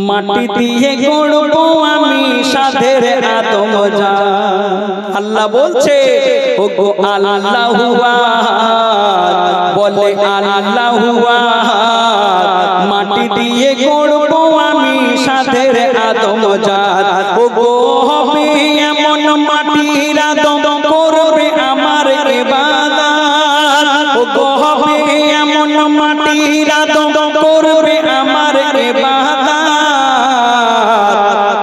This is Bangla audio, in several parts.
মাটি দিয়ে গড়ব আমি সাধের আদম জান। আল্লাহ বলছে ওগো আল্লাহু আহাদ, বলে আল্লাহু আহাদ, মাটি দিয়ে গড়ব আমি সাধের আদম জান। ওগো হবে এমন মাটির আদম করবে আমার ইবাদত, ওগো হবে এমন মাটির আদম করবে আমার ইবাদত,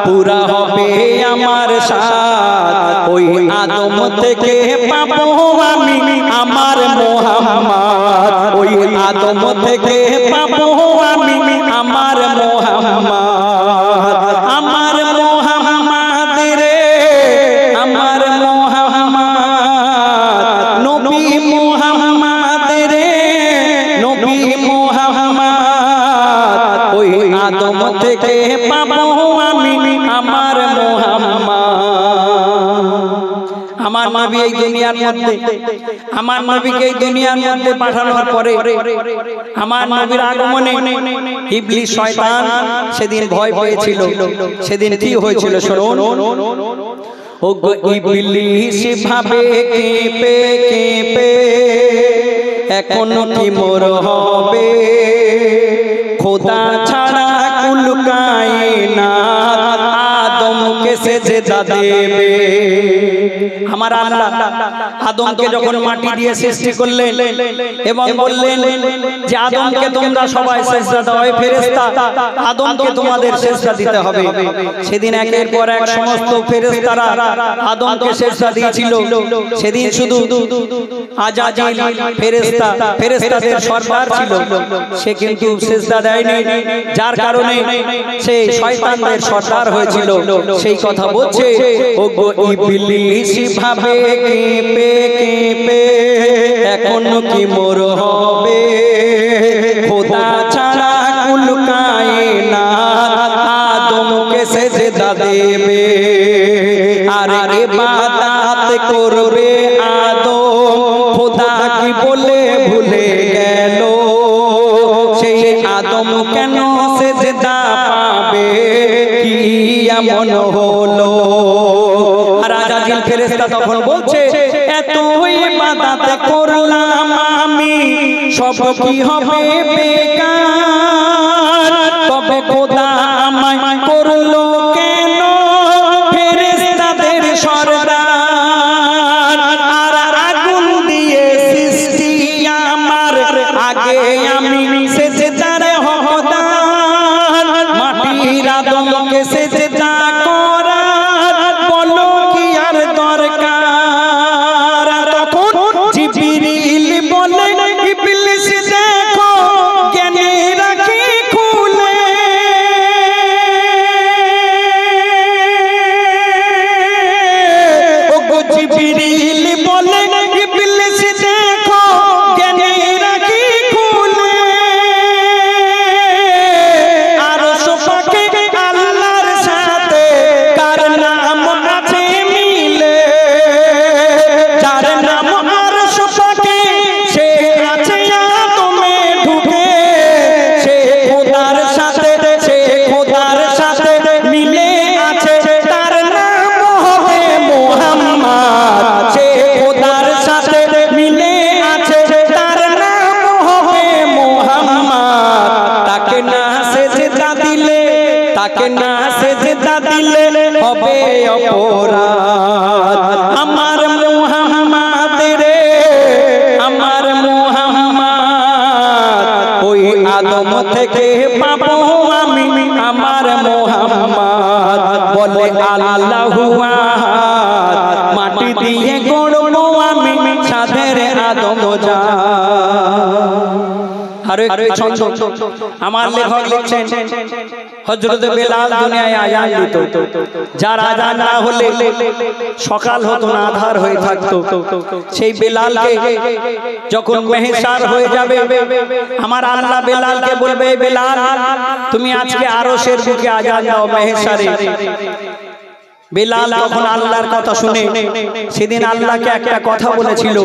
পুরা হবে আমার সাথ ওই আদম থেকে পাবো আমি আমার মুহাম্মদ, ওই আদম থেকে পাবো আমি আমার মুহাম্মদ। আমার মুহাম্মদ রে, আমার মুহাম্মদ, নবী মুহাম্মদ রে, নবী মুহাম্মদ, ওই আদম থেকে পাবো আমি আমার মুহাম্মদ। আমার নবী এই দুনিয়ার মধ্যে, আমার নবীকে এই দুনিয়ার মধ্যে পাঠানোর পরে আমার নবীর আগমনে ইবলিস শয়তান সেদিন ভয় পেয়েছিল। সেদিন কি হয়েছিল শুনুন। ওগো ইবলিস ভাবে কেঁপে কেঁপে এখন কি মোর হবে, খোদা ছাড়া কুল কায়নাত আদমকে সেজদা দেবে। আমার আল্লাহ আদমকে যখন মাটি দিয়ে সৃষ্টি করলেন এবং বললেন যে আদমকে তোমরা সবাই সেজদা দাও, ফেরেশতা আদমকে তোমাদের সেজদা দিতে হবে। সেদিন একের পর এক সমস্ত ফেরেশতারা আদমকে সেজদা দিয়েছিল। সেদিন শুধু আজাজিল ফেরেশতা, ফেরেশতাদের সরদার ছিল, সে কিন্তু সেজদা দেয়নি, যার কারণে সে শয়তানদের সরদার হয়েছিল। সেই কথা বলছে ওগো ইবলিস ভাবে কেঁপে কেঁপে এখন কি মোর হবে, খোদা ছাড়া কুল কায়নাত আদমকে সেজদা দেবে। আর ইবাদত করবে আদম, খোদা কি বলে ভুলে গেল, সেই আদম কেন সেজদা পাবে, কি এমন হলো। আর আজাজিল ফেরেশতা তখন বলছে এত ইবাদত করলাম আমি সব কি হবে বেকার, তবে খোদা আমায় করলো কেন ফেরেশতাদের সরদার। আর আগুন দিয়ে সৃষ্টি আমার, আগে আমি সেজদার হকদার, মাটির আদমকে সেজদা করার বলো কি আর দরকার। তখন জিবরিল বলে ইবলিস দেখো জ্ঞানের আঁখি খুলে, ওগো জিবরিল বলে ইবলিস দেখো জ্ঞানের আঁখি খুলে, আর সোপাকে আল্লাহর সাথে কার নাম আছে মিলে, যার নাম আর সোপাকে সে আছে আদমে ঢুকে, সে খোদার সাথে, সে খোদার সাথে মিলে আছে, তার নাম হবে মুহাম্মদ। সে খোদার সাথে মিলে আছে, তার নাম হবে মুহাম্মদ। তাকে না সেজদা দিলে, তাকে না সেজদা দিলে হবে অপরাধ। আমার মুহাম্মদ রে, আমার মুহাম্মদ, ওই আদম থেকে পাবো আমি আমার মুহাম্মদ। বলে আল্লাহু আহাদ, মাটি দিয়ে গড়বো আমি সাধের আদম জান। আরো একটু ছন্দ আমার লেখক লিখছেন, হযরত বেলাল দুনিয়ায় আযান দিত, যার আযান না হলে সকাল হতো না, আধার হয়ে থাকতো। সেই বেলালকে যখন মেহশার হয়ে যাবে, আমার আল্লাহ বেলালকে বলবে বেলাল তুমি আজকে আরশের বুকে আযান দাও মেহশারে। বেলাল তখন আল্লাহর কথা শুনে সেদিন আল্লাহকে একটা কথা বলেছিল,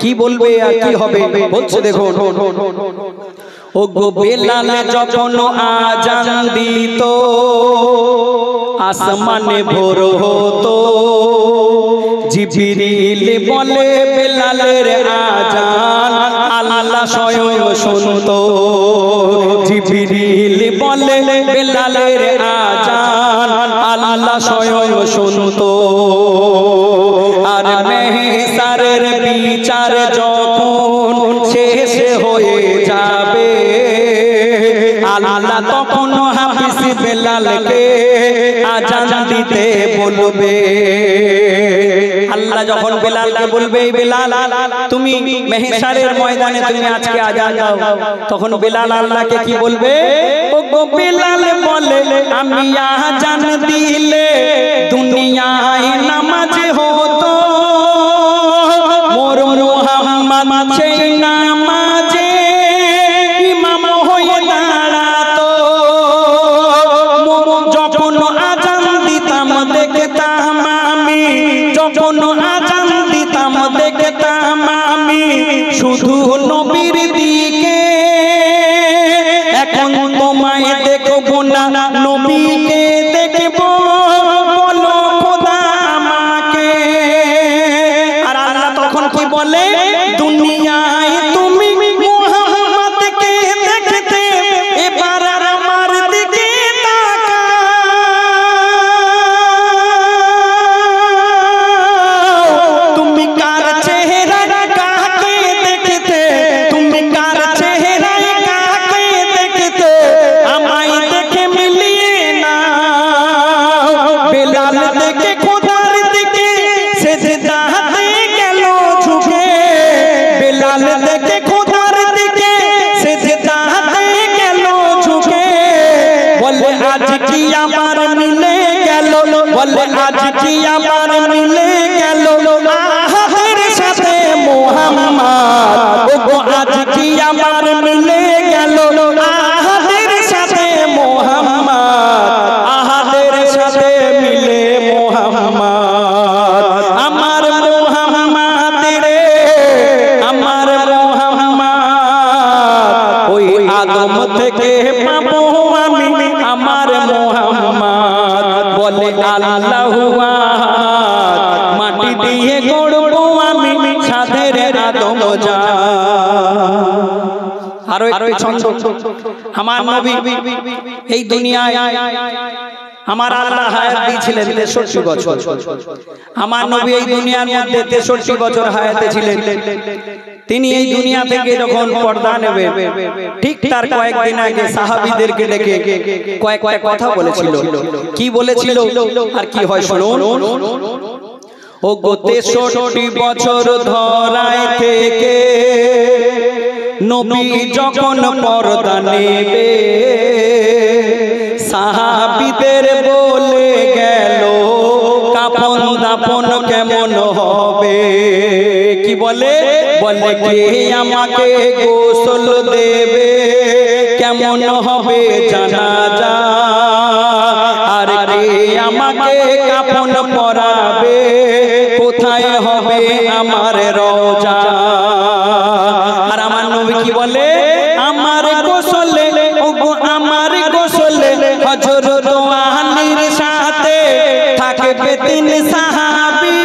কি বলবে আর কি হবে বলছে দেখুন। ও গো বেলাল যখন আজান দিত আসমানে ভোর হতো জিবরিল বলে বেলালের আজান আল্লাহ স্বয়ং শুনতো জিবরিল বলে বেলালের আজান আল্লাহ স্বয়ং শুনতো আর মেহসারের বিচার যখন শেষ হয়ে যাবে আল্লাহ তখন হাফিজ বেলালকে আজান দিতে বলবে আল্লাহ যখন বেলালকে বলবে বেলাল তুমি মেহসারের ময়দানে তুমি আজকে আজান দাও তখন বেলাল আল্লাহকে কি বলবে ও গো বেলাল বলে আমি আজান দিলে দুনিয়ায় নামাজ হতো মোর মুহাম্মদ সেই নামাজে ইমাম হয়ে দাঁড়াতো যখন আজান দিতাম দেখতাম আমি যখন আজান দিতাম দেখতাম আমি শুধু নবীর দিকে এখন তোমায় দেখবো না নবীকে দেখবো বলো খোদা আমাকে আর আল্লাহ তখন কি বলে দুনিয়ায় তুমি মুহাম্মদকে দেখতে এবার আমার দিকে তাকাও তুমি কার চেহারা কাকে দেখতে তুমি কার চেহারা কাকে দেখতে আমায় দেখে মিলিয়ে না বেলাল দেখে খোদার দিকে সেজদাতে গেল ঝুঁকে বেলাল দেখে খোদার দিকে সেজদাতে গেল ঝুঁকে বলে আজ কি আমার মিলে গেল বলে আজ কি আমার মিলে গেল আহাদের সাথে মুহাম্মদ ও গো আজ কি আমার মিলে গেল আহাদের সাথে মুহাম্মদ আহাদের সাথে মিলে মুহাম্মদ আমার মুহাম্মদ রে আমার মুহাম্মদ ওই আদম থেকে পাবো আমি আমার মুহাম্মদ বলে আল্লাহু আহাদ মাটি দিয়ে গড়বো আমি সাধের আদম যা আরো একটি ছন্দ আমার নবী এই দুনিয়ায় আমার আল্লাহ হায়াত দিয়েছিলেন 63 বছর আমার নবী এই দুনিয়ার মধ্যে 63 বছর হায়াতে ছিলেন তিনি এই দুনিয়া থেকে যখন পর্দা নেবেন ঠিক তার কয়েকদিন আগে সাহাবীদেরকে ডেকে কয়েকটা কথা বলেছিল কি বলেছিল আর কি হয় শুনুন ও গো 63 বছর ধরায় থেকে নবী যখন পর্দা নেবে সাহাবীদের বলে গেল কাফন দাফন কেমন হবে কি বলে বলে কে আমাকে গোসল দেবে কেমন হবে জানাজা আর কে আমাকে কাফন পরাবে কোথায় হবে আমার রওজা আর আমার নবী কি বলে আমার গোসলে ওগো আমার গোসলে হযরত আলীর সাথে থাকবে 3 সাহাবী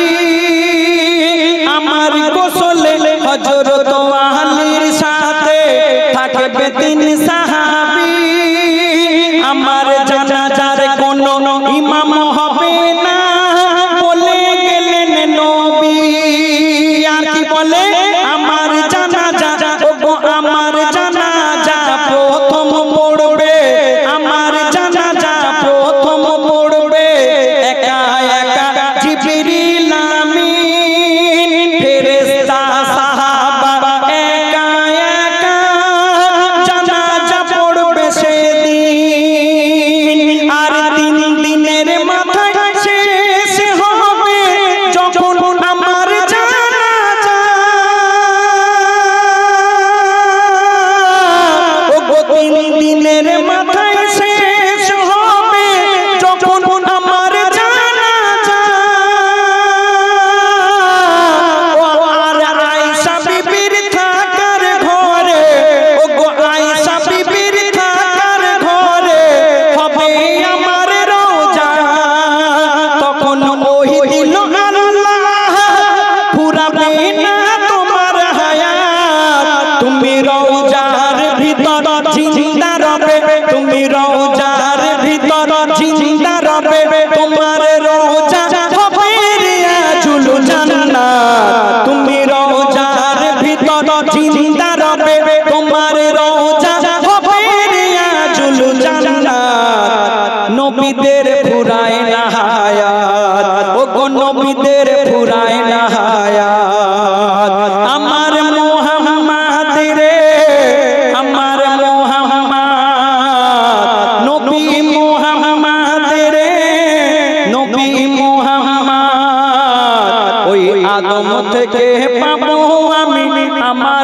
আমার গোসলে হযরত আলীর সাথে থাকবে 3 সাহাবী আমার জানাজার কোনো ইমাম হবে না বলে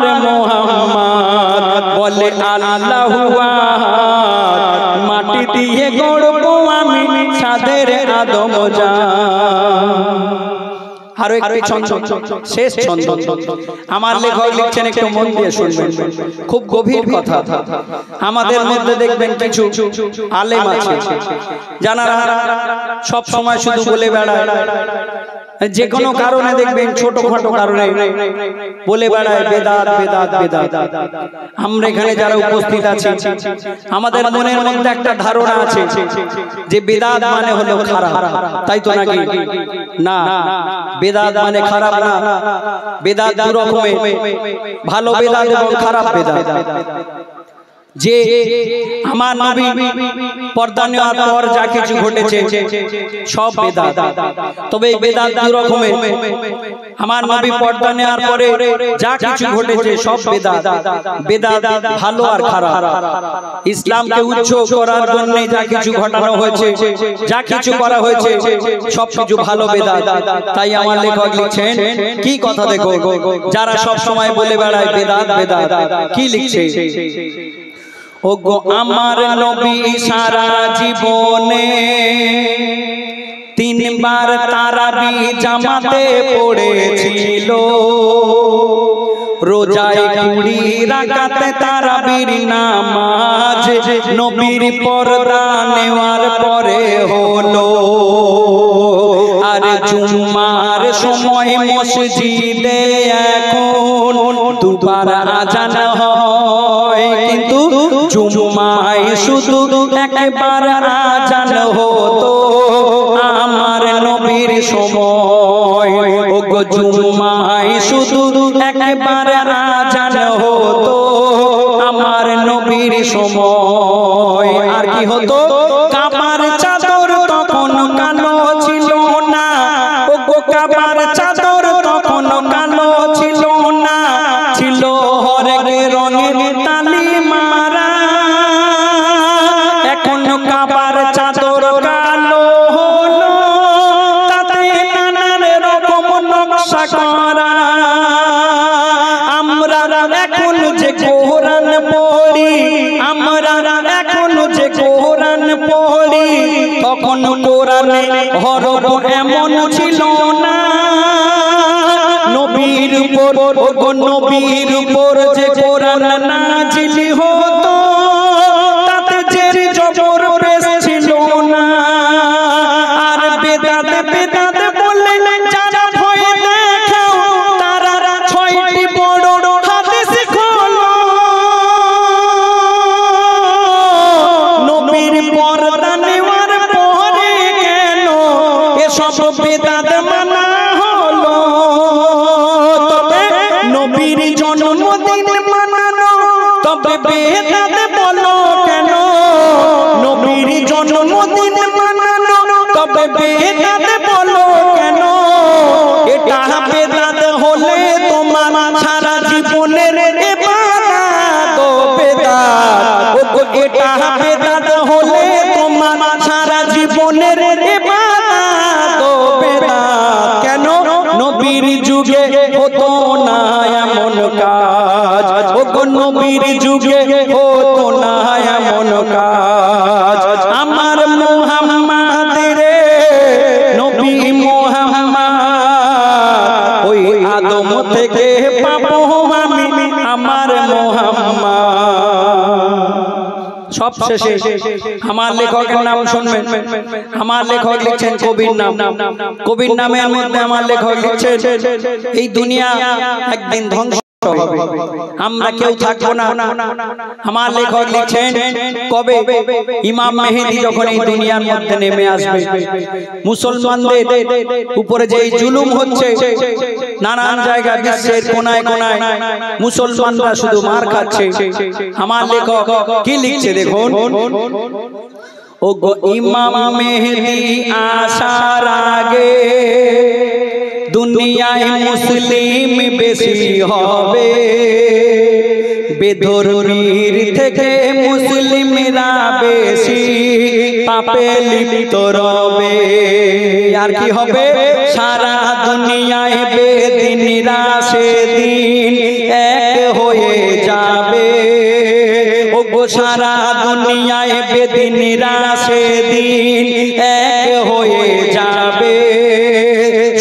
আমার মোহাম্মদ বলে আল্লাহু আহাদ মাটি দিয়ে গড়ব আমি সাদের আদম জান। আরো একটি ছন্দ, শেষ ছন্দ আমার লেখক লিখছেন, একটু মন দিয়ে শুনবেন, খুব গভীর কথা। আমাদের মধ্যে দেখবেন কিছু আলেম আছে যারা সব সময় শুধু বলে বেড়ায়, যে কোনো কারণে দেখবেন ছোটখাটো কারণে বলে বেড়ায় বেদাত বেদাত বেদাত। আমরা এখানে যারা উপস্থিত আছি আমাদের মনের মধ্যে একটা ধারণা আছে যে বেদাত মানে হলো খারাপ, তাই তো নাকি? না, বেদাত মানে খারাপ না। বেদাত দু রকমের, ভালো বেদাত এবং খারাপ বেদাত। যে আমার নবী পর্দা নেওয়ার পর যা কিছু ঘটেছে সব বেদাত, তবে এই বেদাত দুই রকমের। আমার নবী পর্দা নেওয়ার পরে যা কিছু ঘটেছে সব বেদাত। বেদাত ভালো আর খারাপ। ইসলামকে উচ্চ করার জন্য যা কিছু ঘটানো হয়েছে, যা কিছু করা হয়েছে সব কিছু ভালো বেদাত। তাই আমার লেখক লিখছেন কি কথা দেখো, যারা সব সময় বলে বেড়ায় বেদাত বেদাত, কি লিখছে? ওগো আমার নবী সারা জীবনে তিনবার তারাবি জামাতে পড়েছিল, রোজায় 20 রাকাত তারাবির নামাজ নবীর পর্দা নেওয়ার পরে হলো। আর জুম্মার সময় মসজিদে এখন দুবার আজান হয়, কিন্তু জুম্মায় শুধু একবার আজান হতো আমার নবীর সময়। ওগো জুম্মায় শুধু একবার আজান হতো আমার নবীর সময়। আর কি হতো? কাবার চাদর তখন কালো ছিল না, ওগো কাবার চাদর তখন কালো ছিল না, ছিল হরেক রঙের তালি মারা। এখন কাবার চাদর কালো হলো, তাতে নানান রকম নকশা করা। আমরা এখন যে কোরআন পড়ি, আমরা এখন যে কোরআন পড়ি, তখন কোরআনে হরফ এমন ছিল না। নবীর উপর, ওগো নবীর উপর যে কোরআন নাজিল হতো তাতে জের জবর পেশ ছিল না। আর বেদাত বেদাত বলে যারা ভয় দেখাও, তারা 6টি বড় হাদিস খোলো। নবীর পর্দা নেওয়ার পরে কেন এসব বেদাত মানা হলো? তবে নবীর জন্মদিন মানানো তবে বেদাত বলো কেন? নবীর জন্মদিন মানানো তবে বেদাত বলো কেন? এটা বেদাত হলে তোমার সারা জীবনের ইবাদত বেদাত। ওগো এটা বেদাত হলে তোমার সারা জীবনের ইবাদত বেদাত। কেন? নবীর যুগে হতো না এমন কাজ, ওগো নবীর যুগে হতো না এমন কাজ। আমার মুহাম্মদ রে, নবী মুহাম্মদ, ওই আদম থেকে পাবো আমি আমার মুহাম্মদ। সব শেষে আমার লেখকের নাম শুনবেন। আমার লেখক লিখছেন কবির নাম। কবির নামের মধ্যে আমার লেখক লিখছেন এই দুনিয়া একদিন ধ্বংস হবে, আমরা কেউ থাকবো না। আমার লেখক লিখছেন কবে? ইমাম মেহেদী যখন এই দুনিয়ার মধ্যে নেমে আসবে, মুসলমানদের উপরে যে জুলুম হচ্ছে নানান জায়গায় বিশ্বের কোনায় কোনায়, মুসলমানরা শুধু মার খাচ্ছে। আমার লেখক কি লিখছে দেখুন, ওগো ইমাম মেহেদী আসার আগে দুনিয়ায় মুসলিম বেশি হবে, বেধর্মীর থেকে মুসলিমরা বেশি পাপে লিপ্ত রবে। আর কি হবে? সারা দুনিয়ায় বেদিনরা সেদিন এক বেদিনীরা সেদিন এক হয়ে যাবে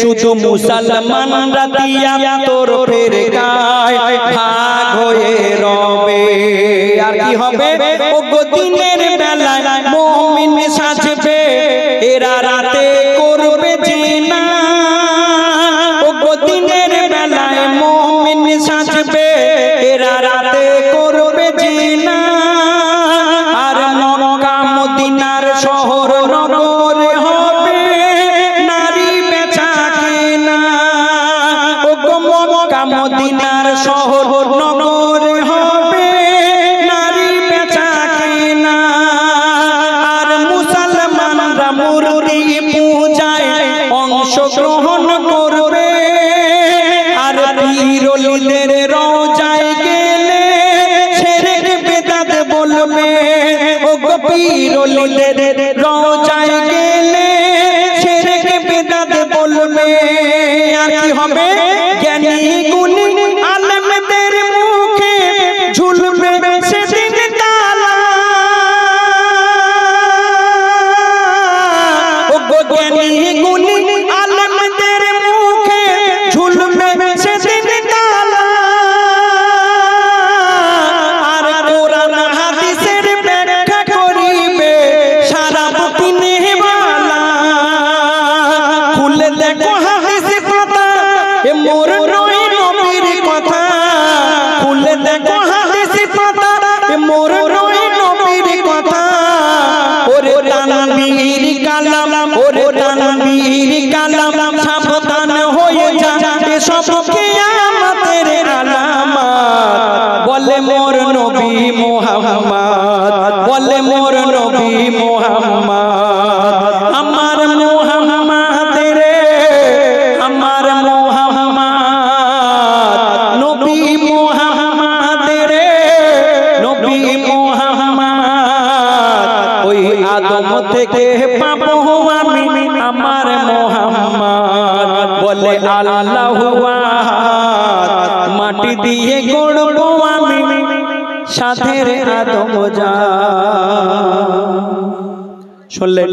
শুধু মুসলমানরা দিয়া তোর ফেরকায় ভাগ হয়ে রবে আর কি হবে ও দিনের বেলায় মুমিন সাজবে এরা রাতে করবে জিনা ও দিনের বেলায় মুমিন সাজবে এরা রাতে করবে জিনা আর মক্কা মদিনার শহর নগর হবে নারী বেচা কেনা ও মক্কা মদিনার শহর নগর হবে নারী বেচা কেনা আর মুসলমানরা মূর্তি পূজায় অংশগ্রহণ করবে আর পীর ওলিদের রওজায় গেলে শিরক বিদআত বলবে ও পীর ওলিদের রওজায় গেলে শিরক বিদআত বলবে আর কি হবে জ্ঞানী গুণী আলেমদের মুখে ঝুলবে সেদিন তালা ও জ্ঞানী গুণী আলেমদের মুখে ঝুলবে সেদিন তালা আর কোরআন হাদিসের ব্যাখ্যা করিবে সারা বকিনে ওয়ালা খুলে দেখো হাদিস পাতা এ মোর নয় নবীর কথা খুলে দেখো হাদিস পাতা এ মোর নয় নবীর কথা ওরে তানবীর কালাম ওরে তানবীর কালাম সাবধান হয়ে যা এসব কিয়ামতের আলামত বলে মোর নবী মুহাম্মদ বলে মোর নবী মুহাম্মদ আমার মুহাম্মদ রে আমার মুহাম্মদ নবী মুহাম্মদ রে নবী মুহাম্মদ ওই আদম থেকে পাবো আমি আমার মুহাম্মদ বলে আল্লাহু আহাদ মাটি দিয়ে গড়বো আমি সাথে আদম যা শুনলেন